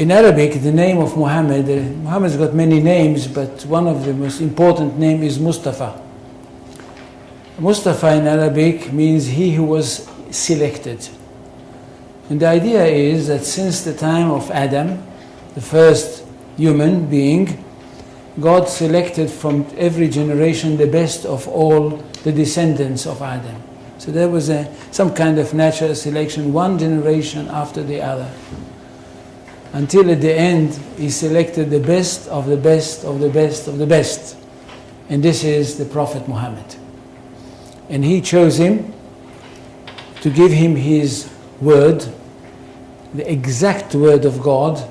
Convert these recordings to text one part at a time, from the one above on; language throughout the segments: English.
In Arabic, the name of Muhammad, Muhammad's got many names, but one of the most important name is Mustafa. Mustafa in Arabic means he who was selected. And the idea is that since the time of Adam, the first human being, God selected from every generation the best of all the descendants of Adam. So there was some kind of natural selection, one generation after the other. Until at the end, he selected the best of the best of the best of the best. And this is the Prophet Muhammad. And he chose him to give him his word, the exact word of God,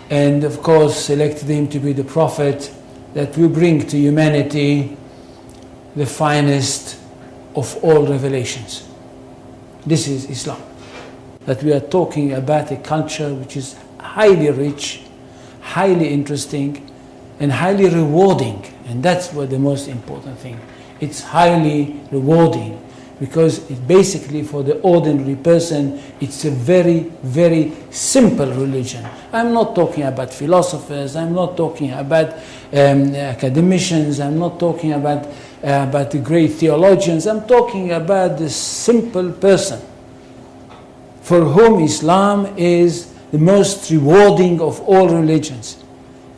and of course selected him to be the prophet that will bring to humanity the finest of all revelations. This is Islam. That we are talking about a culture which is highly rich, highly interesting, and highly rewarding. And that's what the most important thing. It's highly rewarding because it basically, for the ordinary person, it's a very, very simple religion. I'm not talking about philosophers, I'm not talking about academicians, I'm not talking about the great theologians, I'm talking about the simple person for whom Islam is the most rewarding of all religions.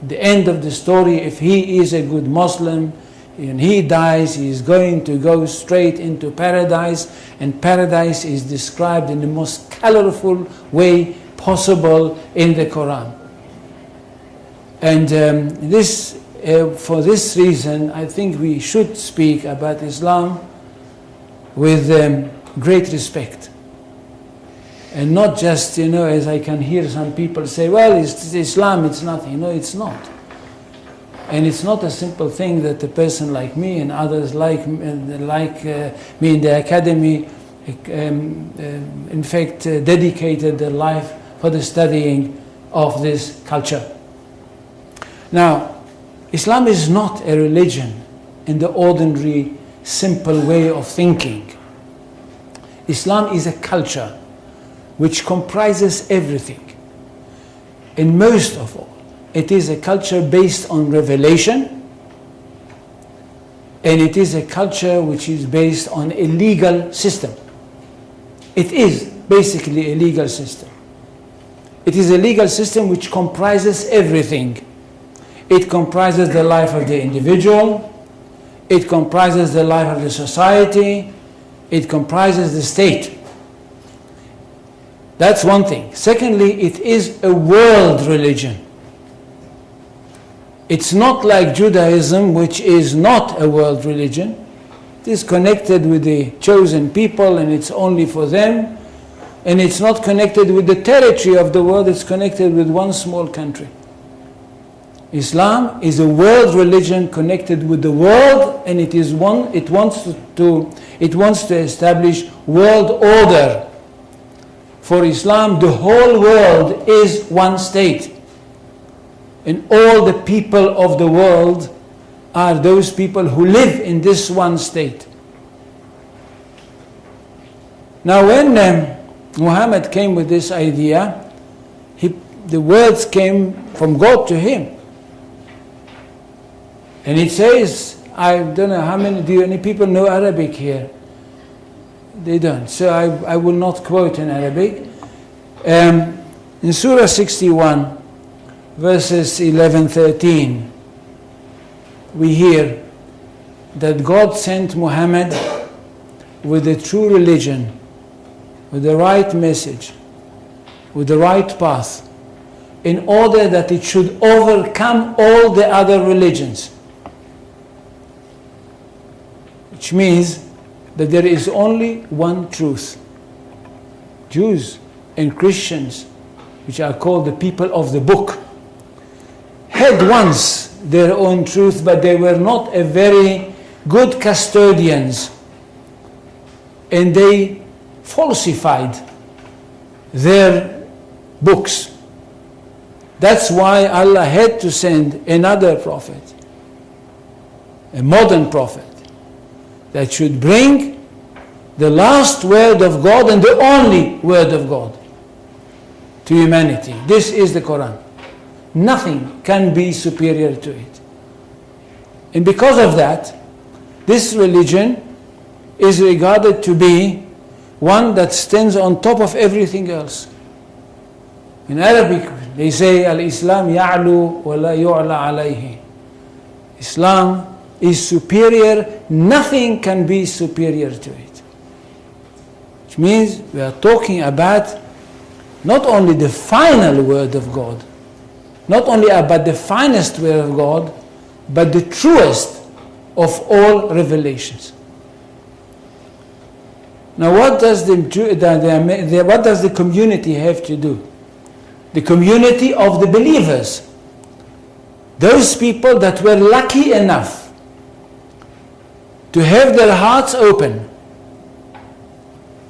At the end of the story, if he is a good Muslim, and he dies, he is going to go straight into paradise, and paradise is described in the most colorful way possible in the Quran. And for this reason, I think we should speak about Islam with great respect. And not just, as I can hear some people say, well, it's Islam, it's nothing. No, it's not. And it's not a simple thing that a person like me and others like me in the academy, in fact, dedicated their life for the studying of this culture. Now, Islam is not a religion in the ordinary, simple way of thinking. Islam is a culture which comprises everything. And most of all, it is a culture based on revelation, and it is a culture which is based on a legal system. It is basically a legal system. It is a legal system which comprises everything. It comprises the life of the individual, it comprises the life of the society, it comprises the state. That's one thing. Secondly, it is a world religion. It's not like Judaism, which is not a world religion. It is connected with the chosen people and it's only for them. And it's not connected with the territory of the world, it's connected with one small country. Islam is a world religion connected with the world, and it wants to establish world order. For Islam, the whole world is one state. And all the people of the world are those people who live in this one state. Now when Muhammad came with this idea, the words came from God to him. And it says, I don't know how many, do any people know Arabic here? They don't. So I will not quote in Arabic. In Surah 61, verses 11-13, we hear that God sent Muhammad with the true religion, with the right message, with the right path, in order that it should overcome all the other religions. Which means that there is only one truth. Jews and Christians, which are called the people of the book, had once their own truth, but they were not a very good custodians, and they falsified their books. That's why Allah had to send another prophet, a modern prophet, that should bring the last word of God and the only word of God. to humanity. This is the Quran. Nothing can be superior to it. And because of that, this religion is regarded to be one that stands on top of everything else. In Arabic, they say, Al-Islam ya'lu wa la yu'la alayhi. Islam is superior, nothing can be superior to it. Which means we are talking about not only the final word of God, not only about the finest word of God, but the truest of all revelations. Now what does the community have to do? The community of the believers. Those people that were lucky enough to have their hearts open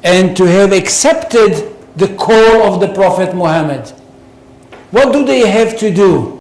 and to have accepted the call of the Prophet Muhammad. What do they have to do